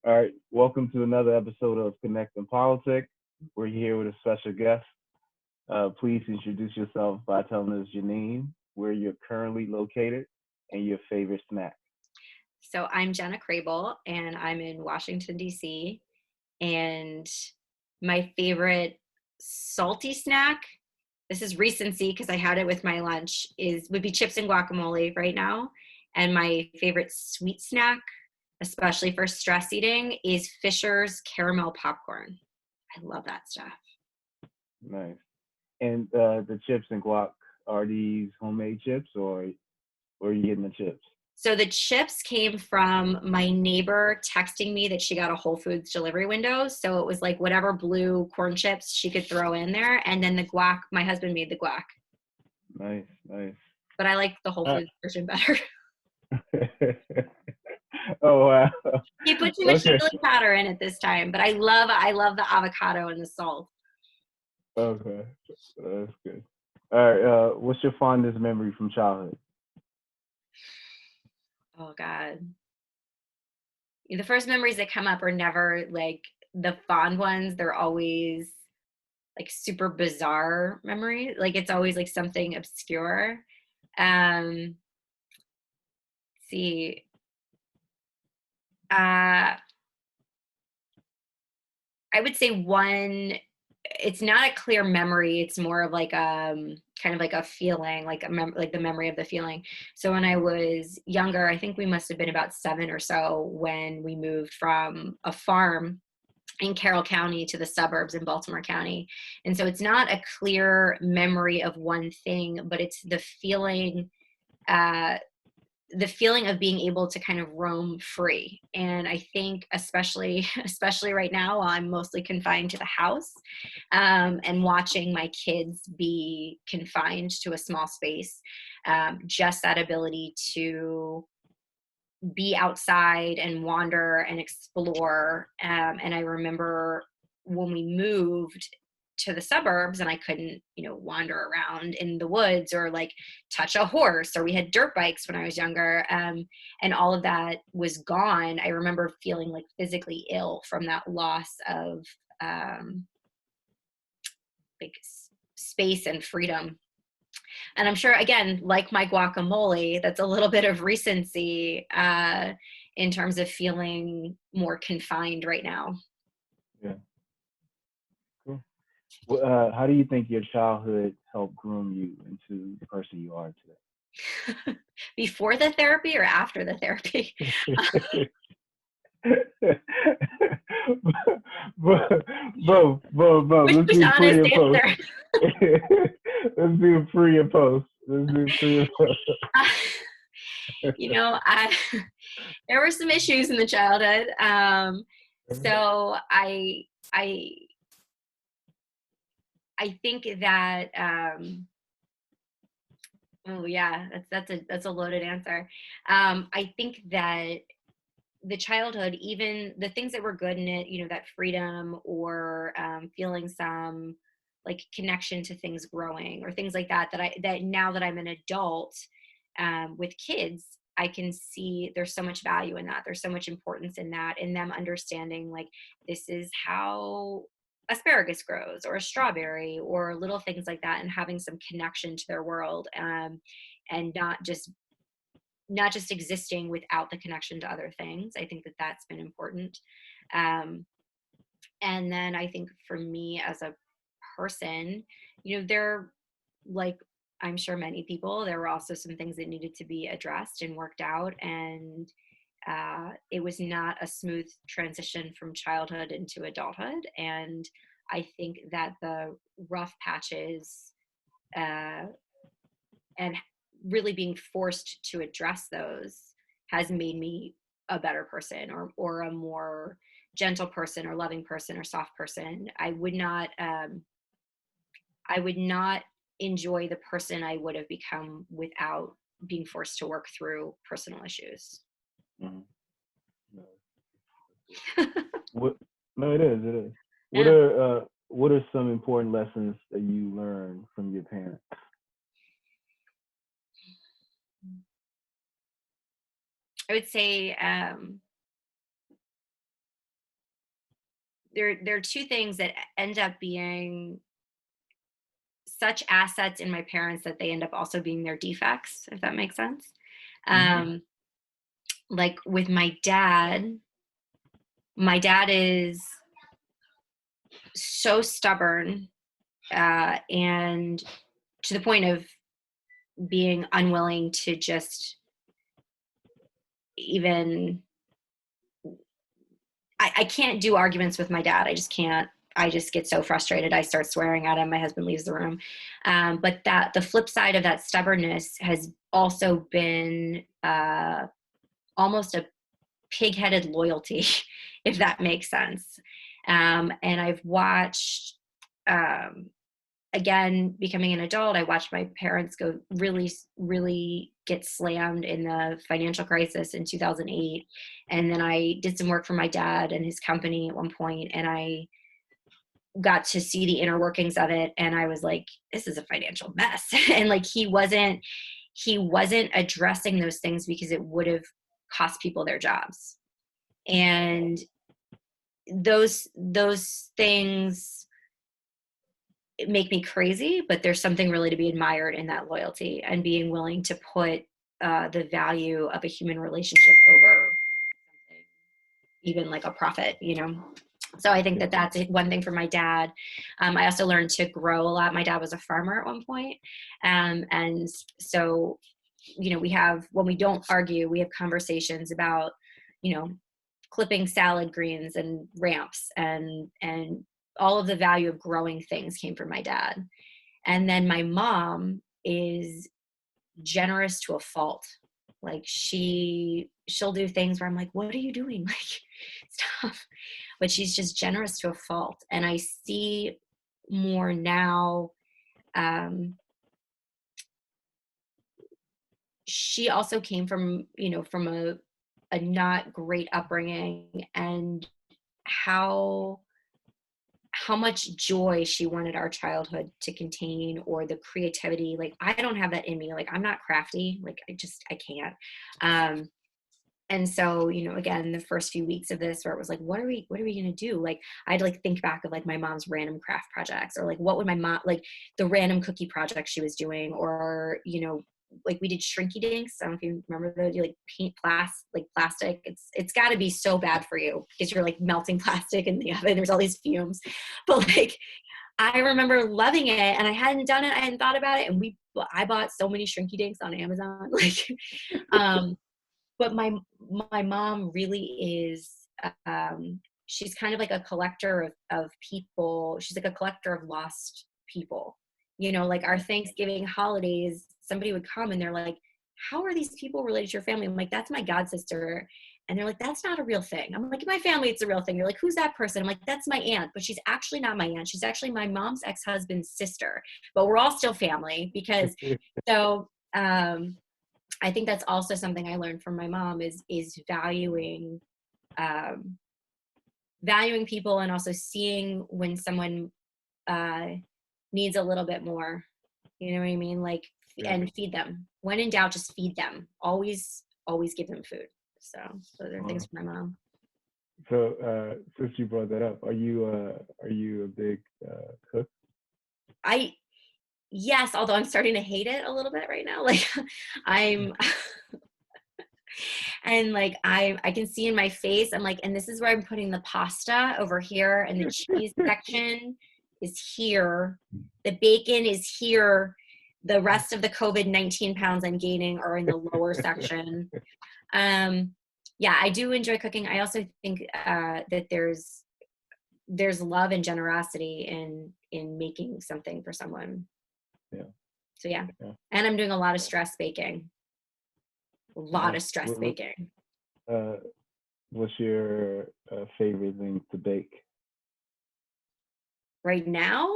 All right, welcome to another episode of Connect and Politics. We're here with a special guest. Please introduce yourself by telling us your name, where you're currently located, and your favorite snack. So I'm Jenna Crable and I'm in Washington, D.C. And my favorite salty snack, this is recency because I had it with my lunch, would be chips and guacamole right now. And my favorite sweet snack, especially for stress eating, is Fisher's caramel popcorn. I love that stuff. Nice. And the chips and guac, are these homemade chips or are you getting the chips? So the chips came from my neighbor texting me that she got a Whole Foods delivery window. So it was like whatever blue corn chips she could throw in there. And then the guac, my husband made the guac, Nice, nice. but I like the Whole Uh, Foods version better. oh wow. He put too much Okay. chili powder in it this time, but I love the avocado and the salt. Okay. That's good. All right. What's your fondest memory from childhood? Oh God. The first memories that come up are never like the fond ones. They're always like super bizarre memories. Like it's always like something obscure. Um, see, uh, I would say one, it's not a clear memory. It's more of like kind of like a feeling, like like the memory of the feeling. So when I was younger, I think we must have been about 7 or so when we moved from a farm in Carroll County to the suburbs in Baltimore County. And so it's not a clear memory of one thing, but it's uh, the feeling of being able to kind of roam free. And I think especially especially right now while I'm mostly confined to the house, and watching my kids be confined to a small space, just that ability to be outside and wander and explore. And I remember when we moved to the suburbs and I couldn't, wander around in the woods or like touch a horse, or we had dirt bikes when I was younger. And all of that was gone. I remember feeling like physically ill from that loss of um, like space and freedom. And I'm sure, again, like my guacamole, that's a little bit of recency in terms of feeling more confined right now. Yeah. Cool. How do you think your childhood helped groom you into the person you are Before the therapy or after the therapy? today? Both. Which Let's do pre honest and post. answer? Let's do pre and post. Let's do pre and post. you know, I there were some issues in the childhood. So I I think that oh yeah, that's a loaded answer. I think that the childhood, even the things that were good in it, that freedom or feeling some like connection to things growing or things like that, that now that I'm an adult with kids, I can see there's so much value in that. There's so much importance in that, in them understanding like this is how asparagus grows or a strawberry or little things like that, and having some connection to their world, and not just existing without the connection to other things. I think that that's been important. Um, and then I think for me as a person, there, like I'm sure many people, there were also some things that needed to be addressed and worked out. And it was not a smooth transition from childhood into adulthood. And I think that the rough patches, uh, and really being forced to address those has made me a better person, or a more gentle person or loving person or soft person. I would not enjoy the person I would have become without being forced to work through personal issues. Mhm. No, what? No, it is. It is. Yeah. What are some important lessons that you learned from your parents? I would say there are two things that end up being such assets in my parents that they end up also being their defects, if that makes sense. Hmm. Um, like with my dad is so stubborn, and to the point of being unwilling to just even I can't do arguments with my dad. I just can't. I just get so frustrated. I start swearing at him. My husband leaves the room. But that the flip side of that stubbornness has also been almost a pig-headed loyalty, if that makes sense. And I've watched, um, again, becoming an adult, I watched my parents go really, really get slammed in the financial crisis in 2008. And then I did some work for my dad and his company at one point, and I got to see the inner workings of it. And I was like, this is a financial mess. And like, he wasn't addressing those things because it would have cost people their jobs. And those things make me crazy, but there's something really to be admired in that loyalty and being willing to put the value of a human relationship over something, even like a profit. So I think Yeah. that that's one thing for my dad. I also learned to grow a lot. My dad was a farmer at one point. And so, when we don't argue, we have conversations about, you know, clipping salad greens and ramps, and all of the value of growing things came from my dad. And then my mom is generous to a fault. Like she'll do things where I'm like, what are you doing? Like, stop. But she's just generous to a fault. And I see more now. Um, she also came from a not great upbringing, and how much joy she wanted our childhood to contain, or the creativity. Like, I don't have that in me. Like, I'm not crafty. Like, I can't. Um, and so, again, the first few weeks of this, where it was like, what are we going to do? Like, I'd like think back of like my mom's random craft projects, or like what would my mom, like the random cookie project she was doing, or, like we did shrinky dinks. I don't know if you remember those. You like paint plastic. It's got to be so bad for you because you're like melting plastic in the oven. There's all these fumes, but like I remember loving it, and I hadn't done it. I hadn't thought about it, and I bought so many shrinky dinks on Amazon. Like, um, but my mom really is. She's kind of like a collector of people. She's like a collector of lost people. Like our Thanksgiving holidays, somebody would come and they're like, how are these people related to your family? I'm like, that's my god sister. And they're like, that's not a real thing. I'm like, in my family, it's a real thing. They're like, who's that person? I'm like, that's my aunt, but she's actually not my aunt. She's actually my mom's ex-husband's sister, but we're all still family because so, I think that's also something I learned from my mom is um, valuing people, and also seeing when someone uh, needs a little bit more. You know what I mean? Like, Yeah. and feed them. When in doubt, just feed them. Always give them food. So those are things Uh, from my mom. so since you brought that up, are you a big cook? I Yes, although I'm starting to hate it a little bit right now. Like, I'm and like I can see in my face, I'm like, and this is where I'm putting the pasta over here, and the cheese section is here, the bacon is here, the rest of the COVID-19 pounds I'm gaining are in the lower section. um yeah, I do enjoy cooking. I also think that there's love and generosity in making something for someone. Yeah. So yeah. Yeah. And I'm doing a lot of stress baking, a lot Nice. of stress baking Uh, what's your favorite thing to bake? right now.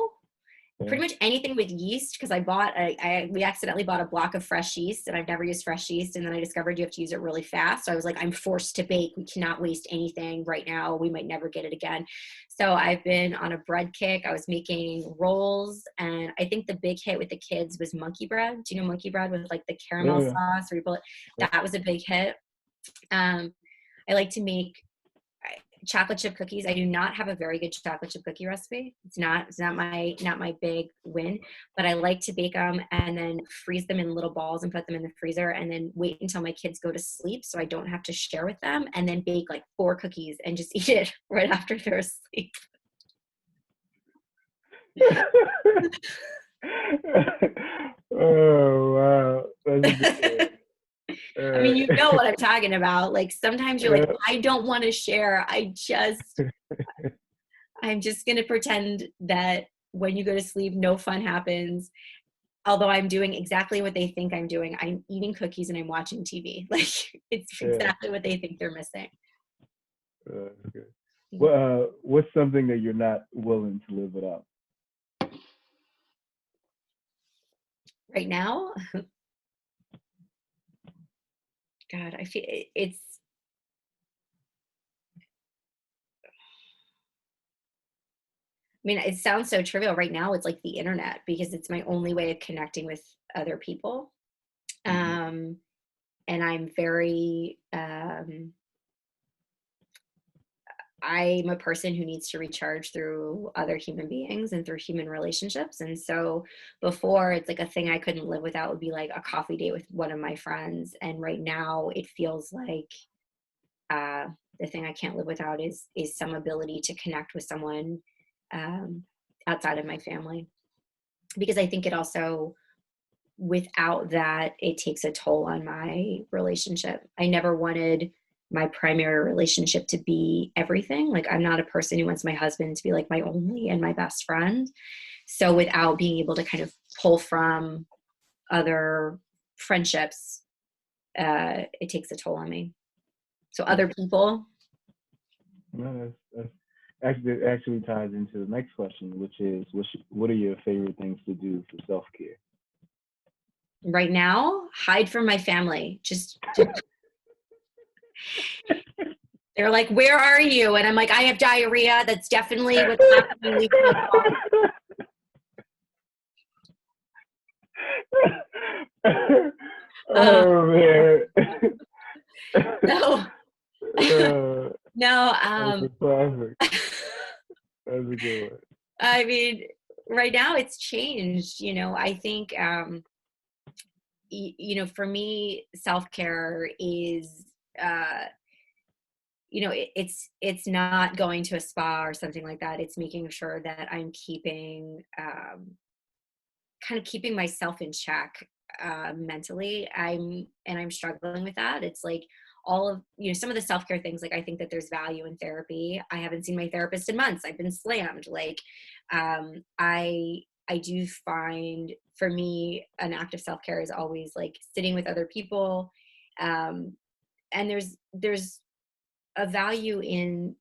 Yeah. Pretty much anything with yeast, because we accidentally bought a block of fresh yeast, and I've never used fresh yeast, and then I discovered you have to use it really fast. So I was like, I'm forced to bake. We cannot waste anything right now. We might never get it again. So I've been on a bread kick. I was making rolls, and I think the big hit with the kids was monkey bread. Do you know monkey bread with like the caramel Yeah. sauce, or you pull it? Yeah. That was a big hit. I like to make chocolate chip cookies. I do not have a very good chocolate chip cookie recipe. It's not my big win, but I like to bake them and then freeze them in little balls and put them in the freezer and then wait until my kids go to sleep so I don't have to share with them, and then bake like 4 cookies and just eat it right after they're asleep. Oh wow, that's a good I mean, you know one. what I'm talking about. Like sometimes you're like, I don't want to share. I'm just going to pretend that when you go to sleep, no fun happens. Although I'm doing exactly what they think I'm doing. I'm eating cookies and I'm watching TV. Like it's Yeah, exactly what they think they're missing. that's good. Yeah. What's something that you're not willing to live without? Right now, God, I feel it's, I mean, it sounds so trivial. Right now, it's like the internet because it's my only way of connecting with other people. Hmm. Um, and I'm very, I'm a person who needs to recharge through other human beings and through human relationships. And so before, it's like a thing I couldn't live without would be like a coffee date with one of my friends. And right now it feels like uh, the thing I can't live without is some ability to connect with someone um, outside of my family. Because I think it also, without that, it takes a toll on my relationship. I never wanted my primary relationship to be everything. Like, I'm not a person who wants my husband to be like my only and my best friend. So, without being able to kind of pull from other friendships, it takes a toll on me. So, Yeah. other people, No, that's actually it actually ties into the next question, which is what are your favorite things to do for self care? right now, hide from my family. Just they're like, "Where are you?" And I'm like, "I have diarrhea. That's definitely what's happening. Leave me alone." Um, Oh man. no, uh, no. that's a classic. That's a good one. I mean, right now it's changed. I think, for me, self care is, uh, it's not going to a spa or something like that. It's making sure that I'm kind of keeping myself in check mentally. I'm struggling with that. It's like all of some of the self-care things. Like, I think that there's value in therapy. I haven't seen my therapist in months. I've been slammed. Like, I do find, for me, an act of self-care is always like sitting with other people. um, and there's a value in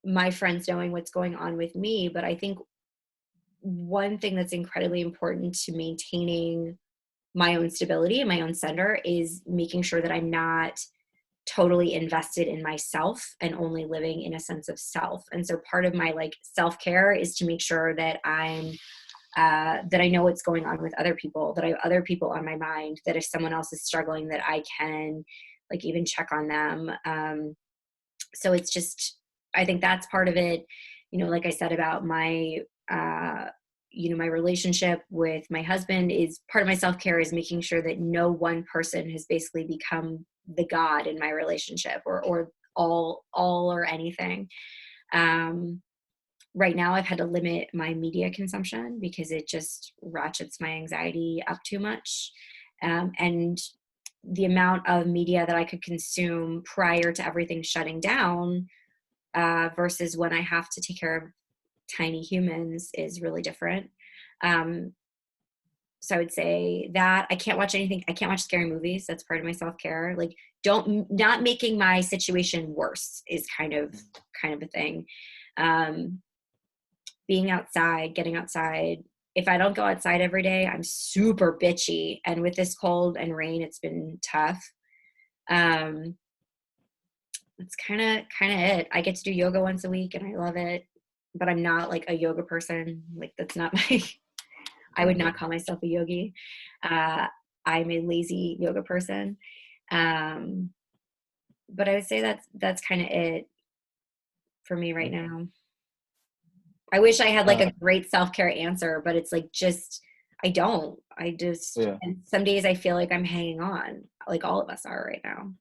my friends knowing what's going on with me, but I think one thing that's incredibly important to maintaining my own stability and my own center is making sure that I'm not totally invested in myself and only living in a sense of self. And so part of my like self-care is to make sure that that I know what's going on with other people, that I have other people on my mind, that if someone else is struggling, that I can like even check on them. So it's just, I think that's part of it. Like I said about uh, my relationship with my husband, is part of my self-care is making sure that no one person has basically become the god in my relationship, or all or anything. Um, right now I've had to limit my media consumption because it just ratchets my anxiety up too much. And the amount of media that I could consume prior to everything shutting down versus when I have to take care of tiny humans is really different. Um, so I would say that I can't watch anything. I can't watch scary movies. That's part of my self care. Like, not making my situation worse is kind of a thing. Um, being outside, getting outside. If I don't go outside every day, I'm super bitchy. And with this cold and rain, it's been tough. Um, that's kind of it. I get to do yoga once a week and I love it, but I'm not like a yoga person. Like, that's not my I would not call myself a yogi. Uh, I'm a lazy yoga person. Um, but I would say that's kind of it. for me right Okay. now. I wish I had like Uh, a great self-care answer, but it's like just I don't. yeah. And some days I feel like I'm hanging on, like all of us are right now.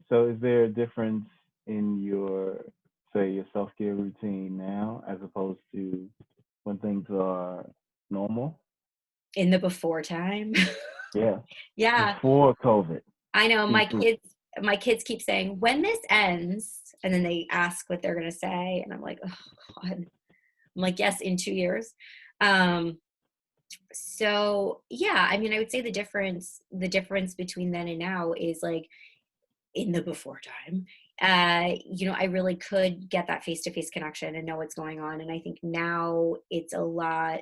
So is there a difference in your, say, your self-care routine now as opposed to when things are normal? In the before time. Yeah. Yeah, Before COVID. I know Speak truth. my kids keep saying, "When this ends," and then they ask what they're gonna say, and I'm like, "Oh God." I'm like, "Yes, in 2 years." Um, so yeah, I mean, I would say the difference between then and now is like in the before time, I really could get that face-to-face connection and know what's going on. And I think now it's a lot,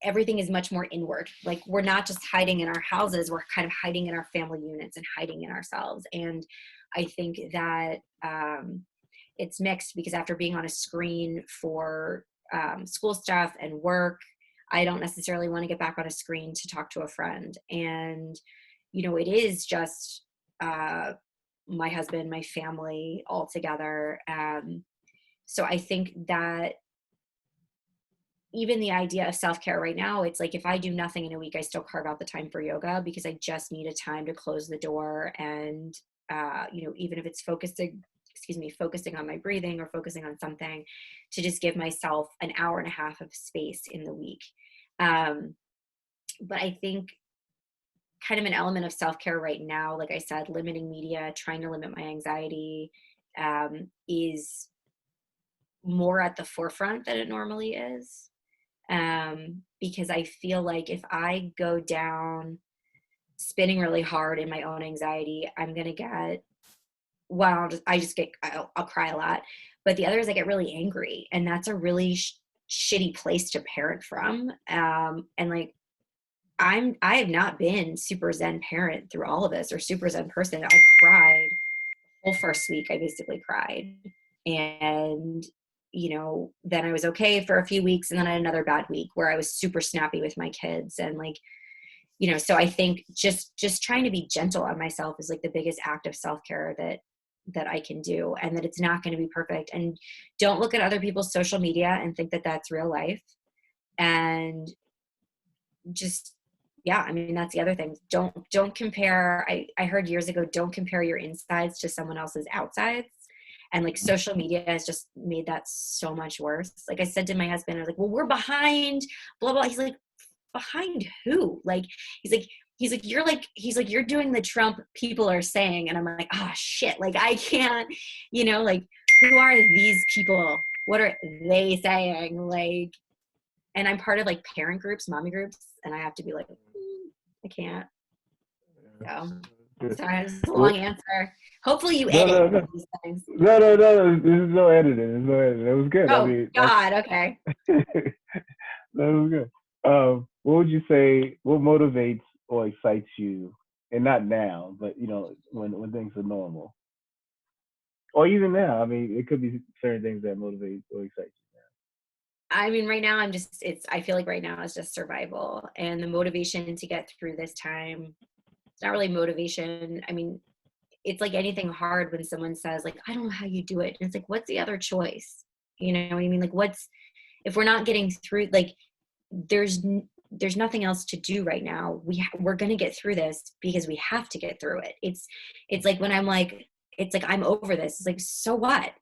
everything is much more inward. Like we're not just hiding in our houses, we're kind of hiding in our family units and hiding in ourselves. And I think that it's mixed because after being on a screen for school stuff and work, I don't necessarily want to get back on a screen to talk to a friend. And, it is just uh, my husband, my family all together. So I think that even the idea of self-care right now, it's like if I do nothing in a week, I still carve out the time for yoga because I just need a time to close the door. And even if it's focusing on my breathing or focusing on something, to just give myself an hour and a half of space in the week. um, but I think kind of an element of self-care right now, like I said, limiting media, trying to limit my anxiety, is more at the forefront than it normally is. Because I feel like if I go down spinning really hard in my own anxiety, I'm gonna get well. I'll cry a lot. But the other is I get really angry, and that's a really shitty place to parent from. And like I have not been super zen parent through all of this or super zen person. I cried whole first week. I basically cried, and then I was okay for a few weeks, and then I had another bad week where I was super snappy with my kids. And like, so I think just trying to be gentle on myself is like the biggest act of self-care that I can do, and that it's not going to be perfect. And don't look at other people's social media and think that that's real life. And just yeah, I mean, that's the other thing. Don't compare. I heard years ago, don't compare your insides to someone else's outsides. And like social media has just made that so much worse. Like I said to my husband, I was like, well, we're behind, blah blah. He's like, behind who? Like he's like you're doing the Trump people are saying. And I'm like, oh shit, like I can't, like who are these people? What are they saying? Like, and I'm part of like parent groups, mommy groups, and I have to be like, I can't. So Good. sorry, it's a long Well, answer. Hopefully you no, edit no, no, these things. no, no, no. There's no editing. There's no editing. It was good. I Oh mean, that's God, okay. that was good. What would you say? What motivates or excites you? And not now, but when things are normal, or even now. I mean, it could be certain things that motivate or excite I mean, right now I feel like right now is just survival and the motivation to get through this time. It's not really motivation. I mean, it's like anything hard when someone says like, I don't know how you do it. And it's like, what's the other choice? You know what I mean? Like if we're not getting through, like there's nothing else to do right now. We're going to get through this because we have to get through it. It's like when I'm like, it's like, I'm over this. It's like, so what?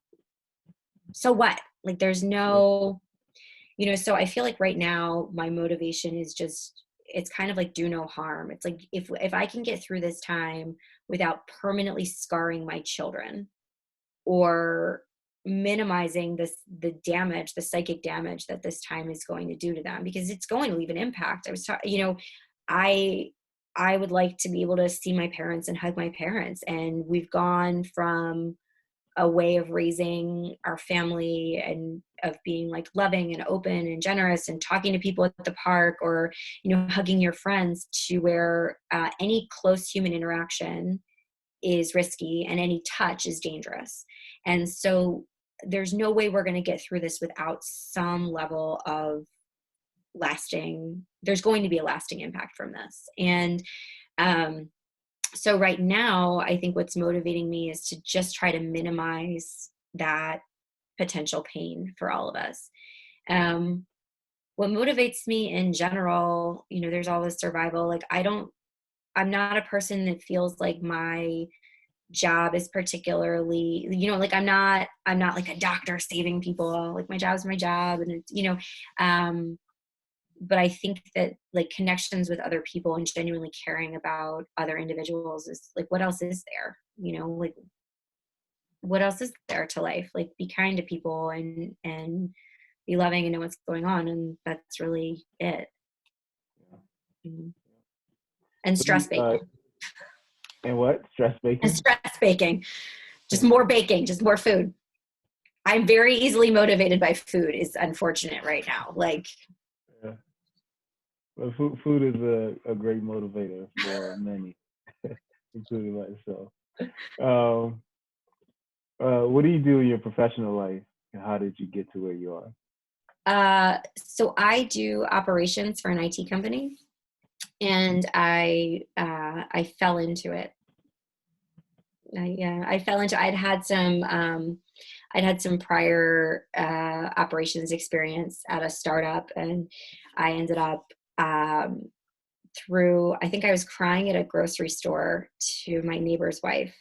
So what? Like there's you. no, so I feel like right now my motivation is just, it's kind of like do no harm. It's like if I can get through this time without permanently scarring my children or minimizing the psychic damage that this time is going to do to them, because it's going to leave an impact. I I would like to be able to see my parents and hug my parents, and we've gone from a way of raising our family and of being like loving and open and generous and talking to people at the park or hugging your friends, to where any close human interaction is risky and any touch is dangerous. And so there's no way we're going to get through this without some level of there's going to be a lasting impact from this. And um, so right now, I think what's motivating me is to just try to minimize that potential pain for all of us. Um, what motivates me in general, there's always survival. Like I'm not a person that feels like my job is particularly, like I'm not like a doctor saving people. Like my job's my job, and um, but I think that like connections with other people and genuinely caring about other individuals is like, what else is there? Like what else is there to life? Like be kind to people and be loving and know what's going on, and that's really it. Mhm. And What do stress you, baking. and what? Stress And baking? stress baking. Just more baking, just more food. I'm very easily motivated by food. Is unfortunate right now. Like, Yeah. Well, food is a great motivator for many, including myself. Um, what do you do in your professional life, and how did you get to where you are? so I do operations for an IT company, and I fell into it. I fell into. I'd had some prior operations experience at a startup, and I ended up through. I think I was crying at a grocery store to my neighbor's wife,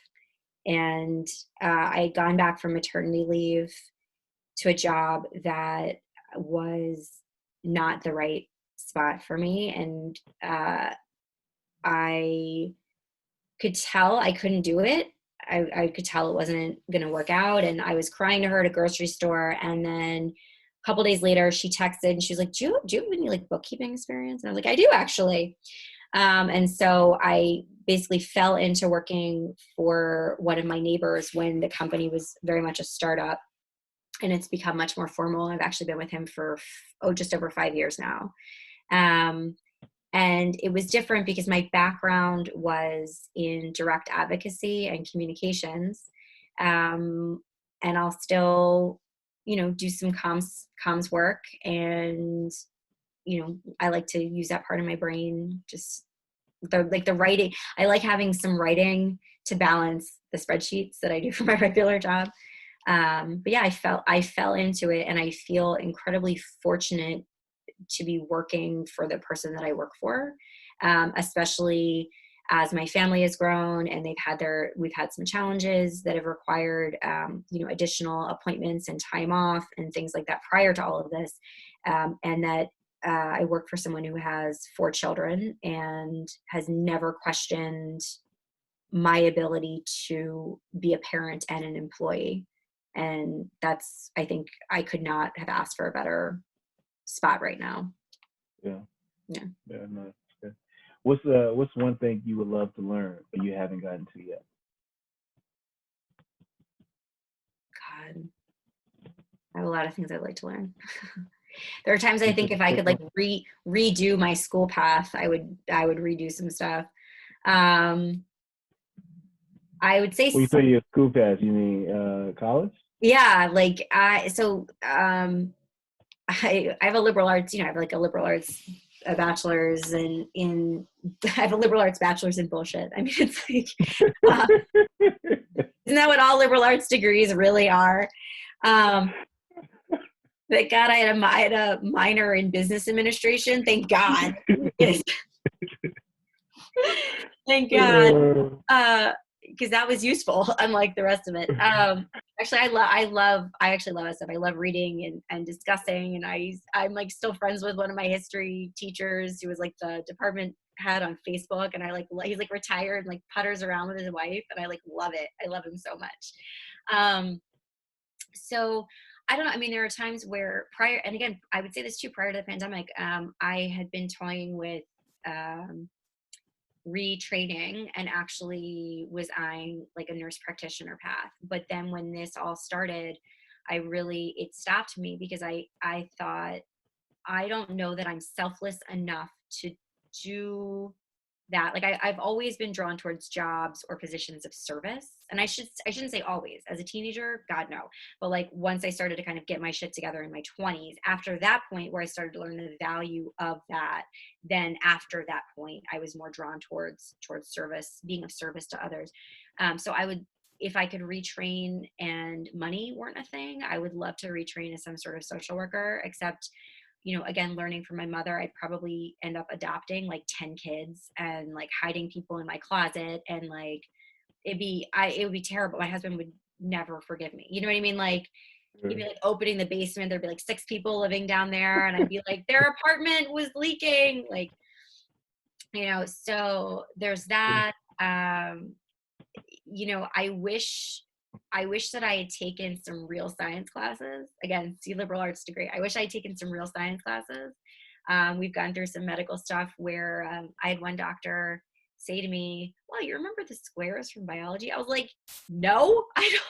and I had gone back from maternity leave to a job that was not the right spot for me, and I could tell I couldn't do it. I could tell it wasn't going to work out. And I was crying to her at a grocery store. And then a couple days later, she texted and she was like, do you have any like bookkeeping experience? And I was like, I do actually. And so I basically fell into working for one of my neighbors when the company was very much a startup. And it's become much more formal. I've actually been with him for, just over 5 years now. Um, and it was different because my background was in direct advocacy and communications. Um, and I'll still, do some comms work. And, I like to use that part of my brain, just the writing. I like having some writing to balance the spreadsheets that I do for my regular job. But yeah, I fell into it, and I feel incredibly fortunate to be working for the person that I work for, especially as my family has grown and we've had some challenges that have required, additional appointments and time off and things like that prior to all of this. And that I work for someone who has 4 children and has never questioned my ability to be a parent and an employee. And I think I could not have asked for a better spot right now. Yeah, Yeah. yeah, no, that's good. What's one thing you would love to learn but you haven't gotten to yet? God, I have a lot of things I'd like to learn. There are times I Can you think pick, if I pick could like one? redo my school path, I would redo some stuff. Um, I would say, When you say your school pass, you mean college? yeah, like I have a liberal arts, I have like a liberal arts bachelor's in I have a liberal arts bachelor's in bullshit. I mean, it's like, uh, isn't that what all liberal arts degrees really are? Um, Thank God I had a minor in business administration. Thank God. Yes. Thank God. Uh, Because that was useful, unlike the rest of it. Actually, I actually love that stuff. I love reading and discussing. And I'm like still friends with one of my history teachers who was like the department head on Facebook. And he's like retired and like putters around with his wife. And I like love it. I love him so much. Um, so I don't know. I mean, there are times where and again, I would say this too, prior to the pandemic, I had been toying with, retraining and actually was eyeing like a nurse practitioner path. But then when this all started, it stopped me because I thought, I don't know that I'm selfless enough to do that. Like I've always been drawn towards jobs or positions of service. And I shouldn't say always. As a teenager, God no. But like once I started to kind of get my shit together in my 20s, after that point where I started to learn the value of that, then after that point, I was more drawn towards service, being of service to others. So if I could retrain and money weren't a thing, I would love to retrain as some sort of social worker, except, again, learning from my mother, I'd probably end up adopting like 10 kids and like hiding people in my closet, and like it would be terrible. My husband would never forgive me. You know what I mean? Like he'd be like opening the basement, there'd be like 6 people living down there, and I'd be like, their apartment was leaking. Like, so there's that. I wish that I had taken some real science classes. Again, see, liberal arts degree. I wish I had taken some real science classes. We've gone through some medical stuff where I had one doctor say to me, "Well, you remember the squares from biology?" I was like, "No, I don't."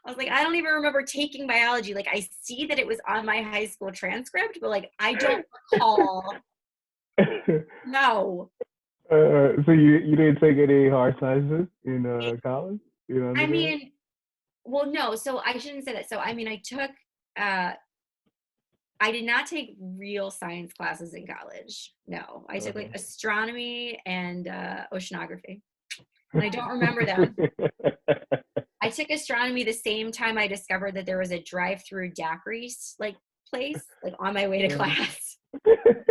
I was like, "I don't even remember taking biology. Like, I see that it was on my high school transcript, but like, I don't recall." No. So you didn't take any hard sciences in college? I Undergrad? mean, well, no. So I shouldn't say that. So I mean, uh, I did not take real science classes in college. No, I took like Uh-huh. astronomy and oceanography, and I don't remember them. I took astronomy the same time I discovered that there was a drive-through daiquiris like place, like on my way to class.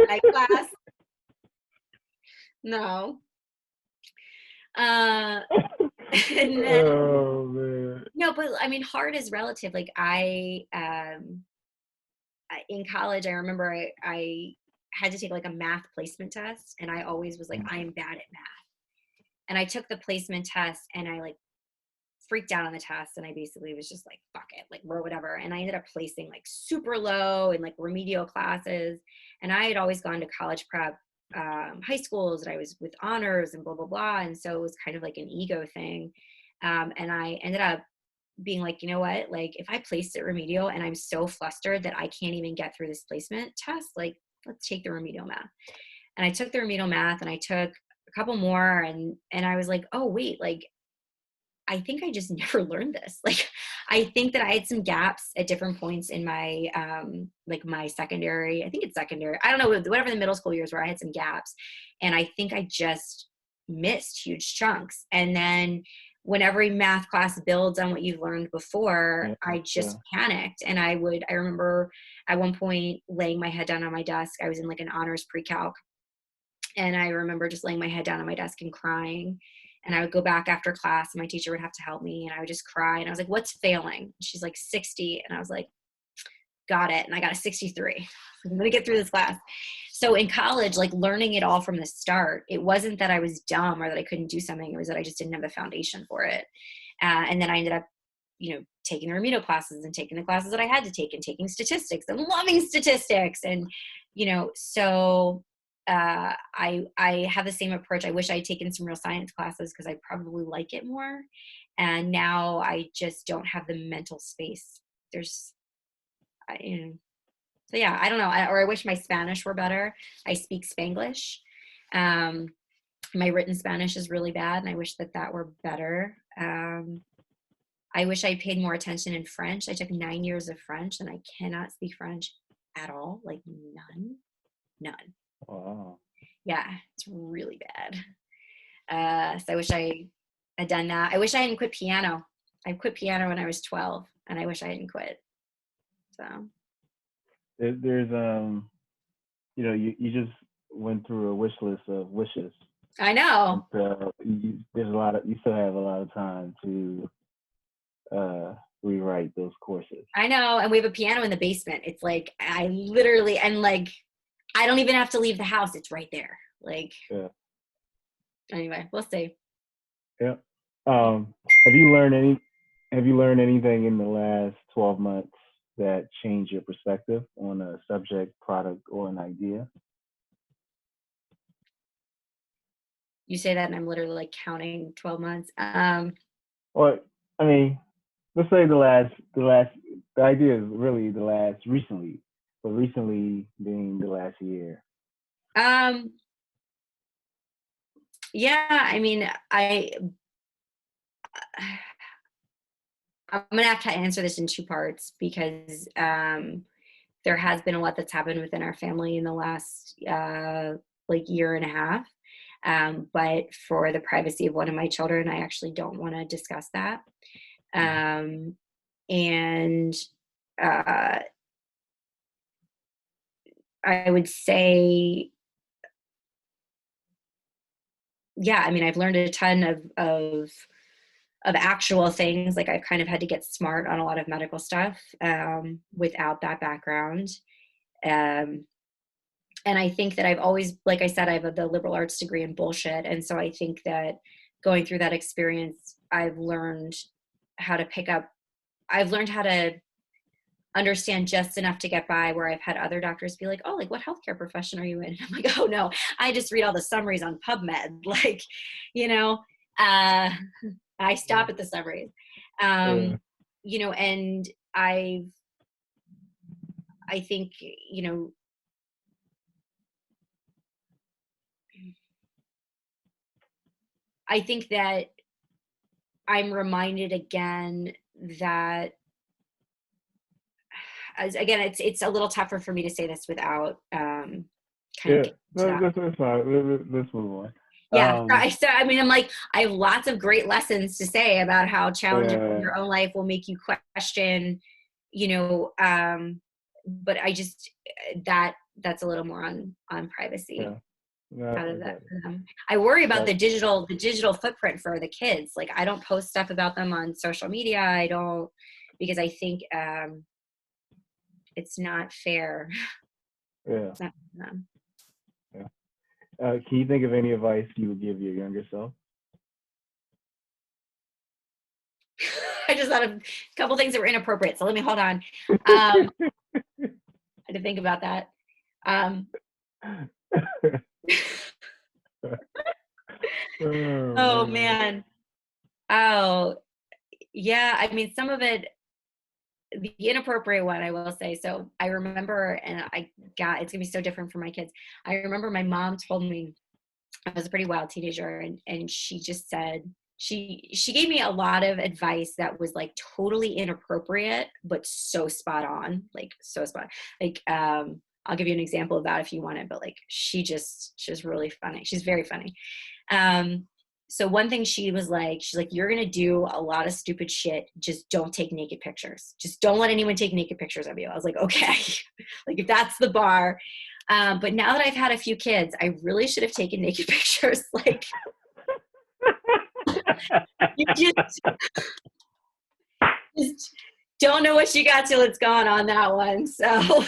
Night class, no. Uh, and then Oh man. no, but I mean, hard is relative. Like in college, I remember I had to take like a math placement test, and I always was like, I'm bad at math. And I took the placement test, and I like freaked out on the test, and I basically was just like, fuck it, like, or whatever. And I ended up placing like super low in like remedial classes. And I had always gone to college prep high schools, and I was with honors and blah blah blah, and so it was kind of like an ego thing. And I ended up being like, you know what, like if I placed it remedial and I'm so flustered that I can't even get through this placement test, like let's take the remedial math. And I took the remedial math, and I took a couple more, and I was like, oh wait, like I think I just never learned this. Like, I think that I had some gaps at different points in my, like my secondary, I think it's secondary. I don't know, whatever the middle school years where I had some gaps. And I think I just missed huge chunks. And then when every math class builds on what you've learned before, Yeah, I yeah. just panicked. And I remember at one point laying my head down on my desk. I was in like an honors pre-calc, and I remember just laying my head down on my desk and crying. And I would go back after class, and my teacher would have to help me, and I would just cry. And I was like, what's failing? And she's like, 60. And I was like, got it. And I got a 63. I'm going to get through this class. So in college, like learning it all from the start, it wasn't that I was dumb or that I couldn't do something. It was that I just didn't have the foundation for it. And then I ended up, taking the remedial classes and taking the classes that I had to take, and taking statistics and loving statistics. And, so I have the same approach. I wish I had taken some real science classes because I probably like it more. And now I just don't have the mental space. There's, I, you know, so yeah, I don't know. Or I wish my Spanish were better. I speak Spanglish. Um, my written Spanish is really bad, and I wish that that were better. I wish I paid more attention in French. I took 9 years of French, and I cannot speak French at all. Like none, none. Wow. Yeah, it's really bad. So I wish I had done that. I wish I hadn't quit piano. I quit piano when I was 12, and I wish I hadn't quit. So There's you just went through a wish list of wishes, I and know, so you still have a lot of time to rewrite those courses. I know. And we have a piano in the basement. It's like, I literally, and like, I don't even have to leave the house. It's right there. Like, Yeah. anyway, we'll see. Yeah. Um, have you learned any? Have you learned anything in the last 12 months that changed your perspective on a subject, product, or an idea? You say that, and I'm literally like counting 12 months. Or, I mean, let's say the idea is really the last recently, but recently being the last year. Um, yeah, I mean, I'm gonna have to answer this in two parts because there has been a lot that's happened within our family in the last like year and a half. But for the privacy of one of my children, I actually don't want to discuss that. Um, and uh, I would say, yeah, I mean, I've learned a ton of actual things. Like I've kind of had to get smart on a lot of medical stuff without that background. Um, and I think that I've always, like I said, I have the liberal arts degree in bullshit. And so I think that going through that experience, I've learned how to pick up, I've learned how to understand just enough to get by, where I've had other doctors be like, oh, like what healthcare profession are you in? And I'm like, oh no, I just read all the summaries on PubMed. Like, you know, I stop at the summaries. Yeah. You know, and I think, you know, I think that I'm reminded again that, as again, it's a little tougher for me to say this without kind of Yeah. getting to No, that. that's fine. Let's move on. Yeah, so I mean, I'm like, I have lots of great lessons to say about how challenges in Yeah. your own life will make you question, you know, but I just that's a little more on privacy. Yeah. No, Out I of that got it. for them. I worry about Got the digital footprint for the kids. Like I don't post stuff about them on social media. I don't, because I think it's not fair. Yeah. It's not for them. Yeah. Can you think of any advice you would give your younger self? I just thought of a couple things that were inappropriate. So let me hold on. I had to think about that. Um, Oh oh man. man. Oh yeah. I mean, some of it, the inappropriate one, I will say. So I remember, and it's gonna be so different for my kids. I remember my mom told me I was a pretty wild teenager, and she just said, she gave me a lot of advice that was like totally inappropriate, but so spot on, like so spot. Like I'll give you an example of that if you want it, but like she's really funny. She's very funny. Um, so one thing she's like, you're gonna do a lot of stupid shit. Just don't take naked pictures. Just don't let anyone take naked pictures of you. I was like, okay, like if that's the bar. But now that I've had a few kids, I really should have taken naked pictures. Like you just don't know what you got till it's gone on that one. So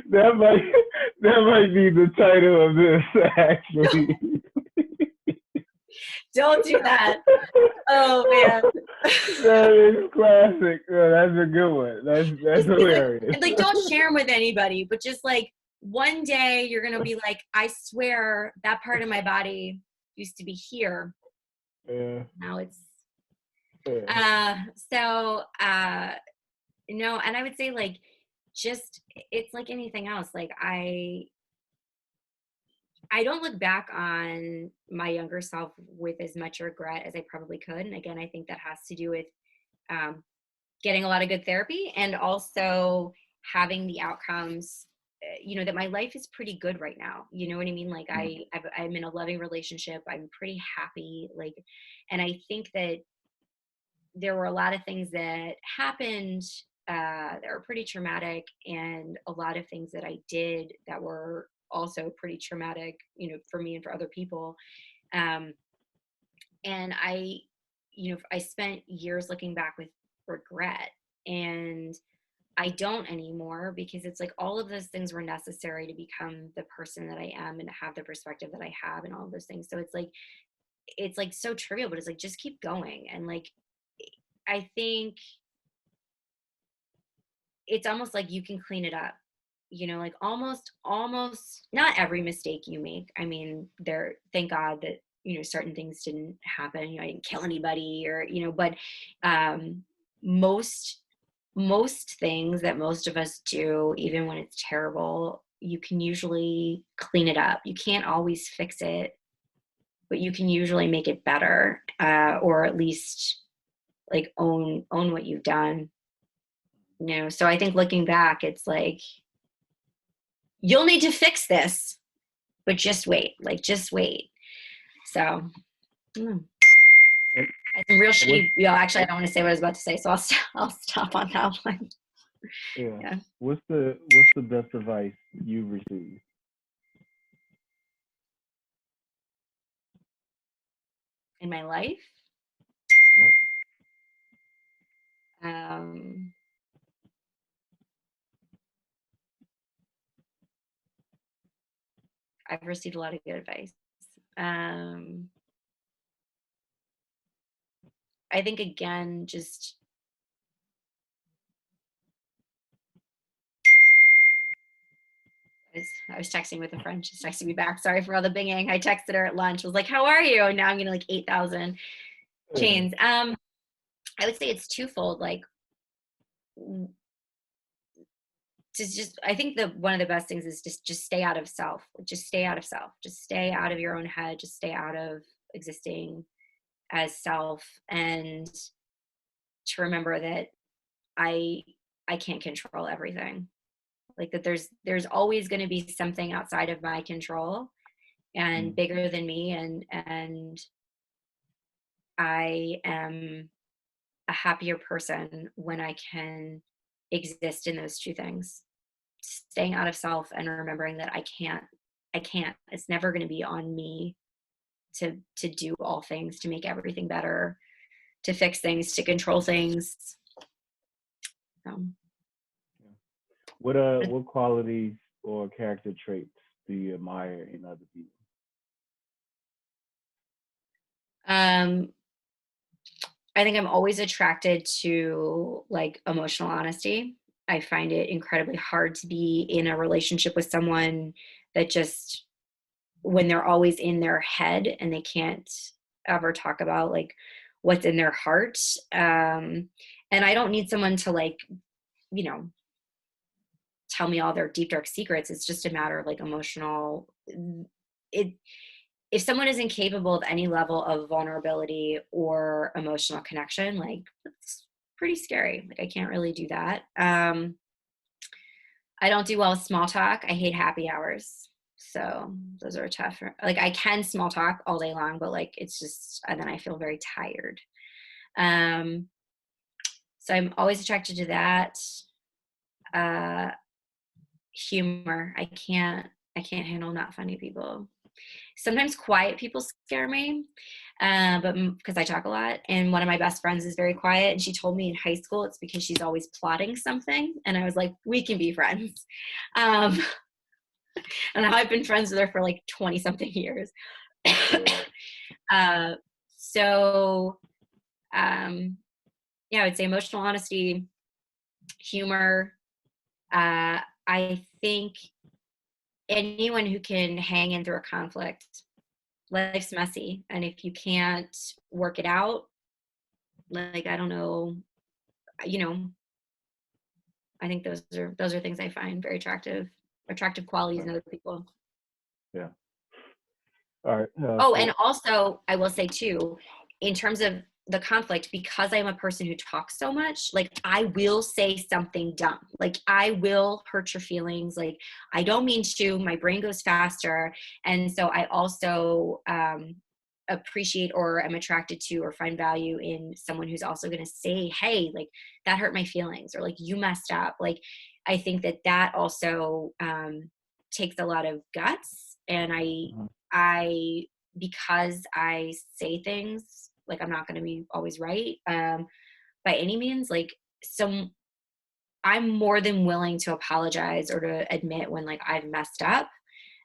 that might that might be the title of this actually. don't do that. Oh man. That is classic. Yeah, that's a good one. That's Just be like, hilarious. and like don't share them with anybody, but just like one day you're gonna be like, I swear that part of my body used to be here. Yeah. Now it's Yeah. uh so no, and I would say like just it's like anything else. Like I don't look back on my younger self with as much regret as I probably could. And again, I think that has to do with um, getting a lot of good therapy and also having the outcomes. You know that my life is pretty good right now. You know what I mean? Like I'm in a loving relationship. I'm pretty happy. Like, and I think that there were a lot of things that happened that were pretty traumatic, and a lot of things that I did that were also pretty traumatic, you know, for me and for other people. Um, and I spent years looking back with regret, and I don't anymore because it's like all of those things were necessary to become the person that I am and to have the perspective that I have and all of those things. So it's like so trivial, but it's like just keep going. And like I think it's almost like you can clean it up, you know, like almost not every mistake you make. I mean, there, thank God that, you know, certain things didn't happen. You know, I didn't kill anybody or, you know, but um, most, most things that most of us do, even when it's terrible, you can usually clean it up. You can't always fix it, but you can usually make it better, or at least like own what you've done. You know, so I think looking back, it's like you'll need to fix this, but just wait, like just wait. So And some real what? shitty, actually I don't want to say what I was about to say, so I'll stop on that one. Yeah. Yeah. What's the best advice you've received? In my life, Yep. um, I've received a lot of good advice. Um, I think again, just I was texting with a friend. She's texting me back. Sorry for all the binging. I texted her at lunch. Was like, "How are you?" And now I'm getting like 8,000 Yeah. chains. I would say it's twofold. Like, to just, I think the one of the best things is just stay out of self. Just stay out of self. Just stay out of your own head. Just stay out of existing as self, and to remember that I I can't control everything. Like that there's always going to be something outside of my control and Mm. bigger than me, and I am a happier person when I can exist in those two things. Staying out of self and remembering that I can't. It's never going to be on me to do all things, to make everything better, to fix things, to control things. Um, What qualities or character traits do you admire in other people? um, I think I'm always attracted to like emotional honesty. I find it incredibly hard to be in a relationship with someone that just, when they're always in their head and they can't ever talk about like what's in their heart. And I don't need someone to like, you know, tell me all their deep dark secrets. It's just a matter of like emotional, it if someone is incapable of any level of vulnerability or emotional connection, like that's pretty scary. Like I can't really do that. I don't do well with small talk. I hate happy hours. So those are tough. Like I can small talk all day long, but like it's just, and then I feel very tired. Um, so I'm always attracted to that. Uh, Humor. I can't handle not funny people. Sometimes quiet people scare me, but because I talk a lot. And one of my best friends is very quiet, and she told me in high school it's because she's always plotting something. And I was like, we can be friends. Um, and I've been friends with her for like 20 something years. Yeah. uh, so, um, yeah, I would say emotional honesty, humor. I think anyone who can hang in through a conflict, life's messy. And if you can't work it out, like, I don't know, you know, I think those are things I find very attractive qualities in Right. other people. Yeah. All right. Oh, and also I will say too, in terms of the conflict, because I'm a person who talks so much, like I will say something dumb. Like I will hurt your feelings. Like I don't mean to, my brain goes faster. And so I also appreciate or am attracted to or find value in someone who's also going to say, hey, like that hurt my feelings, or like you messed up. Like I think that also takes a lot of guts. And Mhm. I because I say things, like I'm not going to be always right by any means, like some I'm more than willing to apologize or to admit when like I've messed up,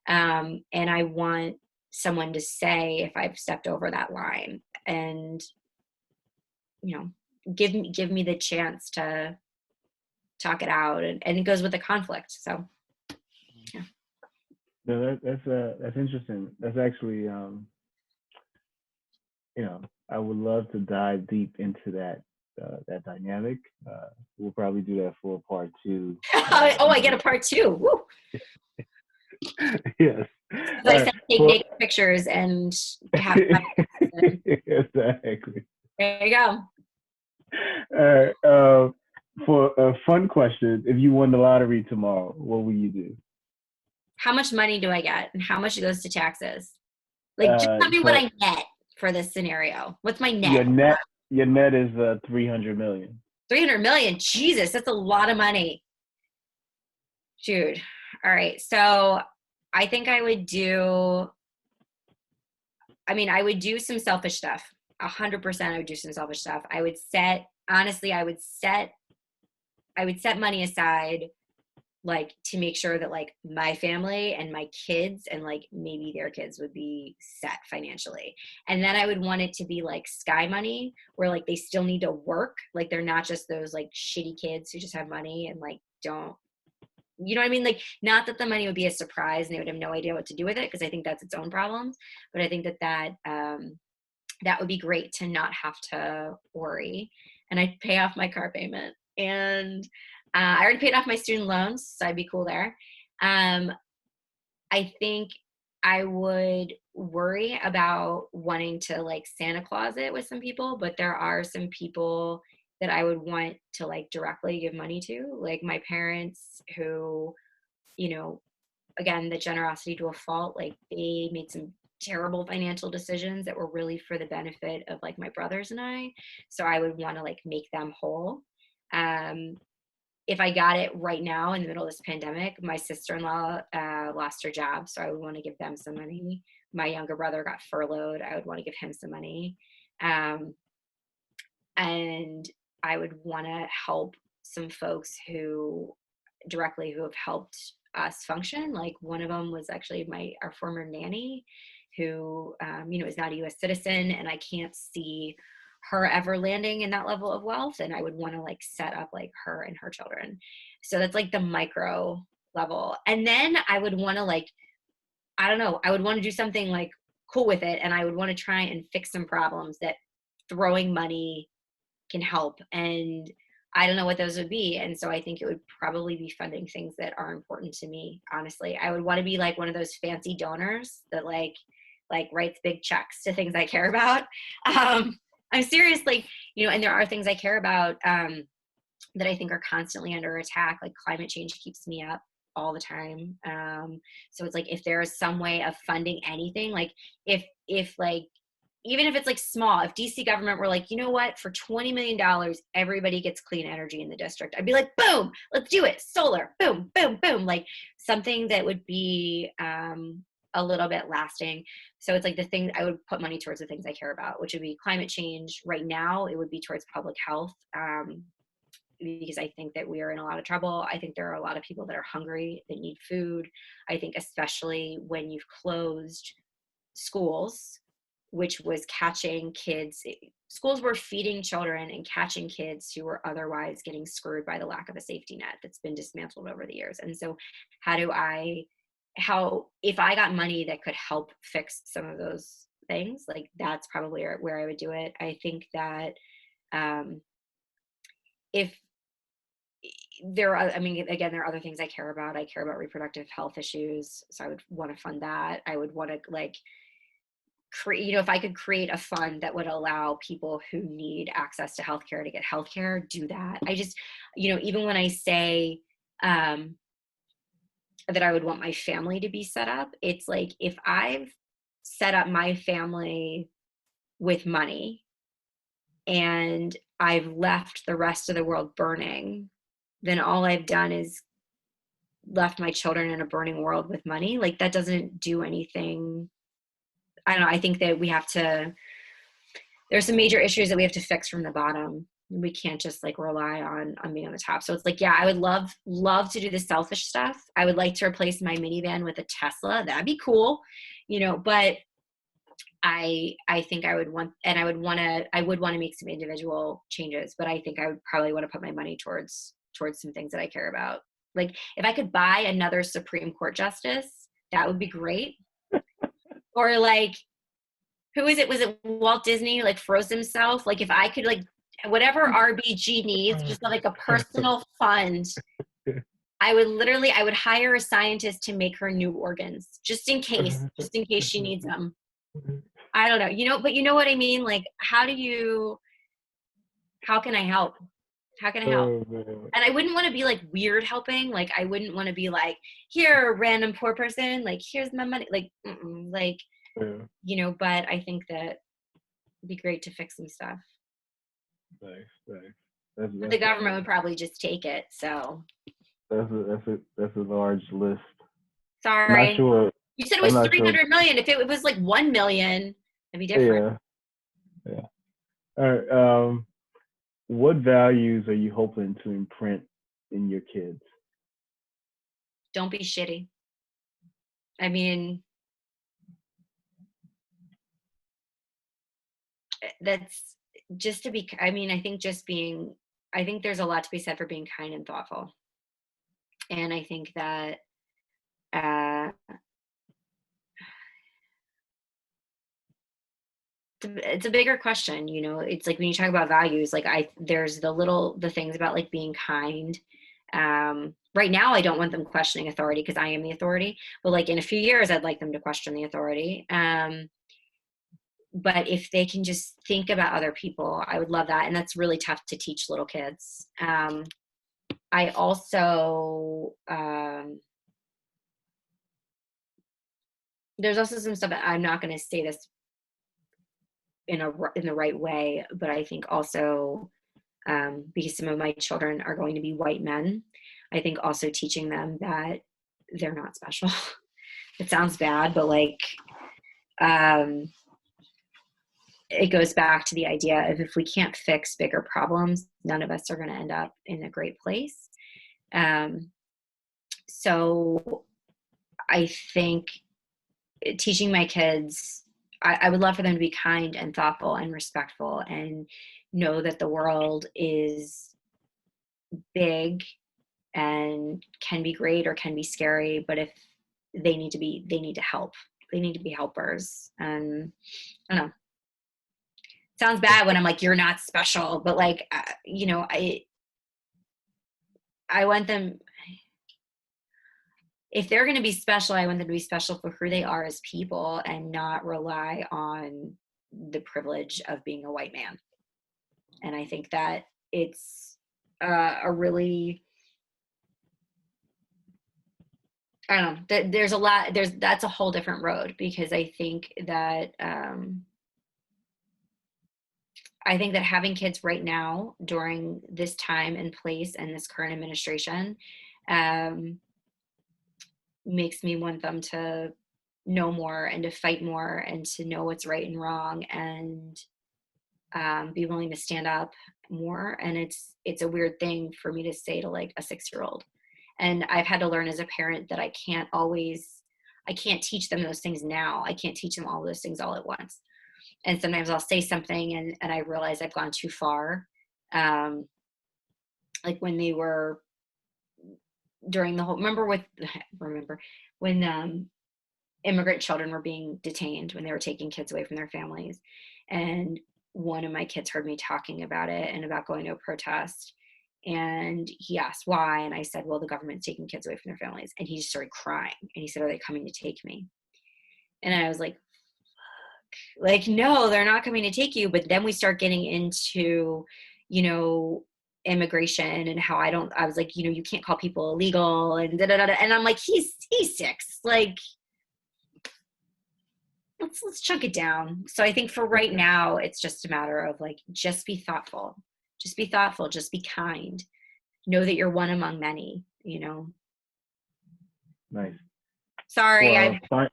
and I want someone to say if I've stepped over that line, and you know give me the chance to talk it out, and it goes with the conflict. So yeah. No, that's interesting. That's actually I would love to dive deep into that dynamic. We'll probably do that for part two. Oh, I get a part two. Woo. Yes. As All I right. said, take For naked pictures and have fun. exactly. There you go. All right. For a fun question, if you won the lottery tomorrow, what would you do? How much money do I get and how much goes to taxes? Like, just tell me what So I net for this scenario. What's my your net? net your net is 300 million. 300 million. Jesus, that's a lot of money. Dude. All right. So I think I would do, I would do some selfish stuff. 100% I would do some selfish stuff. Honestly, I would set money aside like to make sure that like my family and my kids and like maybe their kids would be set financially. And then I would want it to be like sky money where like they still need to work. Like they're not just those like shitty kids who just have money and like don't, you know what I mean? Like not that the money would be a surprise and they would have no idea what to do with it because I think that's its own problems. But I think that would be great to not have to worry. And I'd pay off my car payment. And I already paid off my student loans, so I'd be cool there. Um, I think I would worry about wanting to like Santa Claus it with some people, but there are some people that I would want to like directly give money to, like my parents who, you know, again, the generosity to a fault, like they made some terrible financial decisions that were really for the benefit of like my brothers and I. So I would want to like make them whole. Um, if I got it right now in the middle of this pandemic, my sister-in-law lost her job, so I would want to give them some money. My younger brother got furloughed. I would want to give him some money. Um, and I would want to help some folks who have helped us function. Like one of them was actually our former nanny who, is not a US citizen, and I can't see her ever landing in that level of wealth. And I would want to like set up like her and her children. So that's like the micro level. And then I would want to like, I don't know, I would want to do something like cool with it. And I would want to try and fix some problems that throwing money can help. And I don't know what those would be. And so I think it would probably be funding things that are important to me. Honestly, I would want to be like one of those fancy donors that like writes big checks to things I care about. I'm serious, like, and there are things I care about that I think are constantly under attack. Like climate change keeps me up all the time. So it's like if there is some way of funding anything, like if like even if it's like small, if DC government were like, you know what, for $20 million, everybody gets clean energy in the district, I'd be like, boom, let's do it. Solar, boom, boom, boom. Like something that would be a little bit lasting. So it's like the thing I would put money towards the things I care about, which would be climate change. Right now, it would be towards public health. Because I think that we are in a lot of trouble. I think there are a lot of people that are hungry, that need food. I think especially when you've closed schools, which was catching kids, schools were feeding children and catching kids who were otherwise getting screwed by the lack of a safety net that's been dismantled over the years. And so if I got money that could help fix some of those things, like that's probably where I would do it. I think that if again, there are other things I care about. I care about reproductive health issues. So I would want to fund that. I would want to like create, if I could create a fund that would allow people who need access to healthcare to get healthcare, do that. I just, even when I say that I would want my family to be set up, it's like if I've set up my family with money and I've left the rest of the world burning, then all I've done is left my children in a burning world with money. Like that doesn't do anything. I don't know. I think that there's some major issues that we have to fix from the bottom. We can't just like rely on being on the top. So it's like, yeah, I would love to do the selfish stuff. I would like to replace my minivan with a Tesla. That'd be cool, but I think I would want to make some individual changes, but I think I would probably want to put my money towards some things that I care about. Like if I could buy another Supreme Court justice, that would be great. Or like, who is it? Was it Walt Disney like froze himself? Like if I could like whatever RBG needs, just like a personal fund, I would hire a scientist to make her new organs just in case she needs them. I don't know, but you know what I mean? Like how can I help? How can I help? Oh man. And I wouldn't want to be like weird helping. Like I wouldn't want to be like, here, random poor person, like here's my money. Like, like, Yeah. but I think that it'd be great to fix some stuff. Nice, nice. That's But the that's government a would probably just take it. So that's a large list. I'm not sorry. sure. You said it I'm was not sure. 300 million. If it was like 1 million, it'd be different. Yeah, yeah. All right. What values are you hoping to imprint in your kids? Don't be shitty. I mean, that's just to be, I mean, I think just being, I think there's a lot to be said for being kind and thoughtful. And I think that uh, it's a bigger question. It's like when you talk about values, like there's the things about like being kind. Right now, I don't want them questioning authority because I am the authority. But like in a few years, I'd like them to question the authority. But if they can just think about other people, I would love that. And that's really tough to teach little kids. I also there's also some stuff that I'm not going to say this in the right way, but I think also because some of my children are going to be white men, I think also teaching them that they're not special. It sounds bad, but like um, it goes back to the idea of if we can't fix bigger problems, none of us are going to end up in a great place. Um, so I think teaching my kids, I would love for them to be kind and thoughtful and respectful and know that the world is big and can be great or can be scary, but if they need to help. They need to be helpers. And I don't know. Sounds bad when I'm like, you're not special, but like, I want them, if they're going to be special, I want them to be special for who they are as people and not rely on the privilege of being a white man. And I think that it's a really, I don't know, there's a lot, that's a whole different road because I think that having kids right now during this time and place and this current administration um, makes me want them to know more and to fight more and to know what's right and wrong and be willing to stand up more. And it's a weird thing for me to say to like a 6-year-old. And I've had to learn as a parent that I can't teach them those things now. I can't teach them all those things all at once. And sometimes I'll say something and I realize I've gone too far. Like when they were during the whole, remember when immigrant children were being detained when they were taking kids away from their families. And one of my kids heard me talking about it and about going to a protest. And he asked why. And I said, well, the government's taking kids away from their families. And he just started crying. And he said, are they coming to take me? And I was like, no, they're not coming to take you. But then we start getting into, you know, immigration and how I was like, you can't call people illegal and da, da, da, da. And I'm like, he's 6. Like, let's chunk it down. So I think for right now, it's just a matter of like, just be thoughtful, just be kind, know that you're one among many. Nice. Sorry, Well, fine.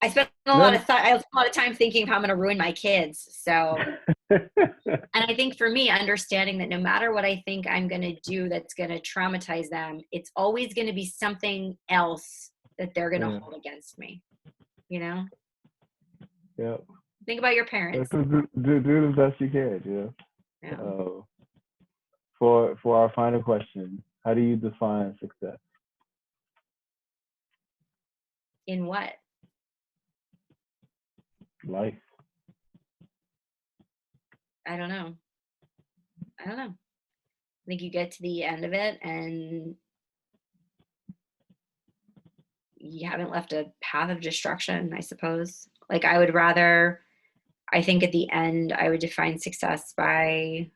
I spent No. I spent a lot of time thinking of how I'm going to ruin my kids. So, and I think for me, understanding that no matter what I think I'm going to do that's going to traumatize them, it's always going to be something else that they're going to hold against me. Yeah. Think about your parents. Do the best you can. Yeah. For our final question, how do you define success? In what? Life. I don't know. I think you get to the end of it and you haven't left a path of destruction, I suppose. Like I think at the end, I would define success by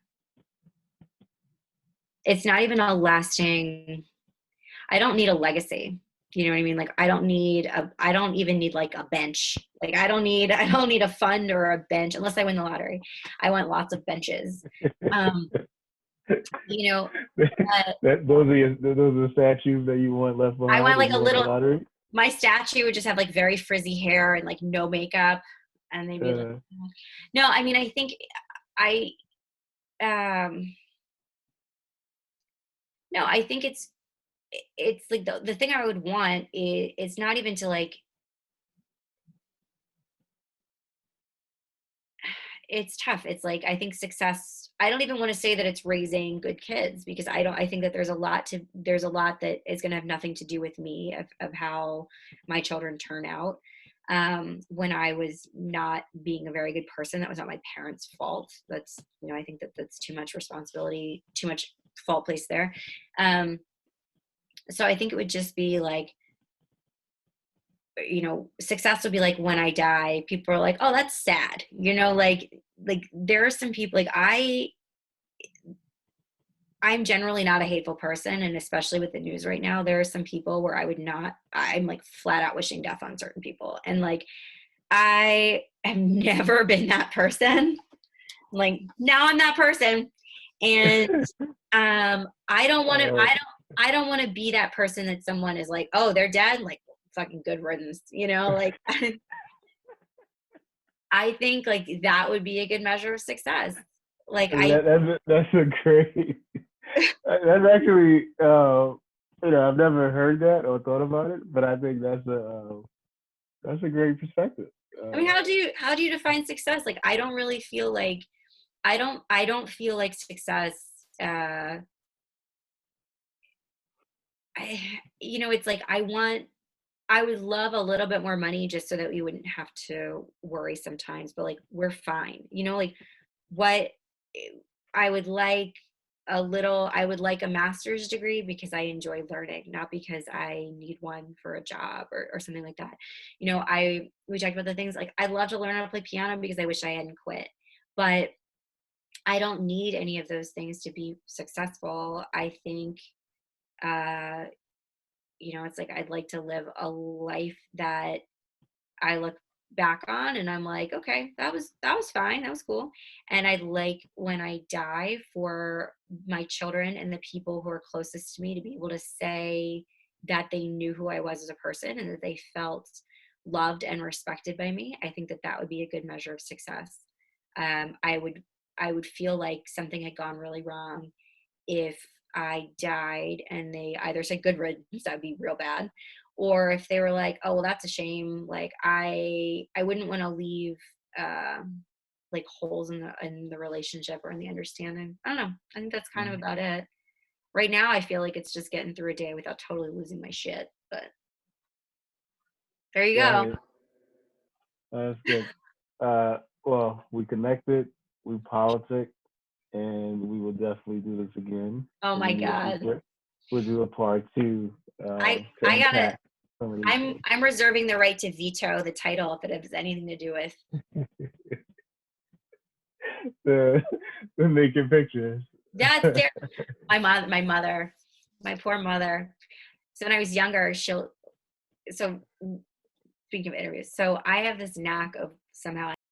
it's not even a lasting, I don't need a legacy. You know what I mean? Like I don't even need like a bench. Like I don't need a fund or a bench unless I win the lottery. I want lots of benches. Um, you know, but Those are the statues that you want left I behind want if like you a win the little, lottery. my statue would just have like very frizzy hair and like no makeup and they'd be like, Uh, no, I mean, I think I, um, no, I think it's like the thing I would want is it's not even to like, it's tough. It's like I think success, I don't even want to say that it's raising good kids because I think that there's a lot that is going to have nothing to do with me of how my children turn out. When I was not being a very good person, that was not my parents' fault. That's, you know, I think that that's too much responsibility, too much fault placed there. Um, so I think it would just be like, you know, success would be like when I die, people are like, oh, that's sad. You know, like there are some people like I'm generally not a hateful person. And especially with the news right now, there are some people where I would not, I'm like flat out wishing death on certain people. And like, I have never been that person. Like now I'm that person. And I don't want to, uh, I don't want to be that person that someone is like, oh, they're dead. Like fucking good riddance, you know, like I think like that would be a good measure of success. Like I, that's a great. That's actually, I've never heard that or thought about it, but I think that's a great perspective. I mean, Uh, how do you define success? Like I don't really feel like I don't feel like success. Uh, you know, it's like I would love a little bit more money just so that we wouldn't have to worry sometimes. But like we're fine. You know, like what I would like I would like a master's degree because I enjoy learning, not because I need one for a job or something like that. You know, we talked about the things like I'd love to learn how to play piano because I wish I hadn't quit. But I don't need any of those things to be successful. I think uh you know, it's like I'd like to live a life that I look back on and I'm like, okay, that was fine. That was cool. And I'd like when I die for my children and the people who are closest to me to be able to say that they knew who I was as a person and that they felt loved and respected by me. I think that that would be a good measure of success. Um, I would I would feel like something had gone really wrong if I died and they either said good riddance, that'd be real bad, or if they were like, oh well, that's a shame. Like I wouldn't want to leave like holes in the relationship or in the understanding. I don't know. I think that's kind of about it. Right now, I feel like it's just getting through a day without totally losing my shit. But there you yeah, I go. mean, that's good. Well, we connected, we politic, and we will definitely do this again Oh in the my near god. future. We'll do a part two to I gotta. unpack some of these things. I'm reserving the right to veto the title if it has anything to do with. the the naked pictures. That's there. My mother, my poor mother. So when I was younger, so speaking of interviews, so I have this knack of somehow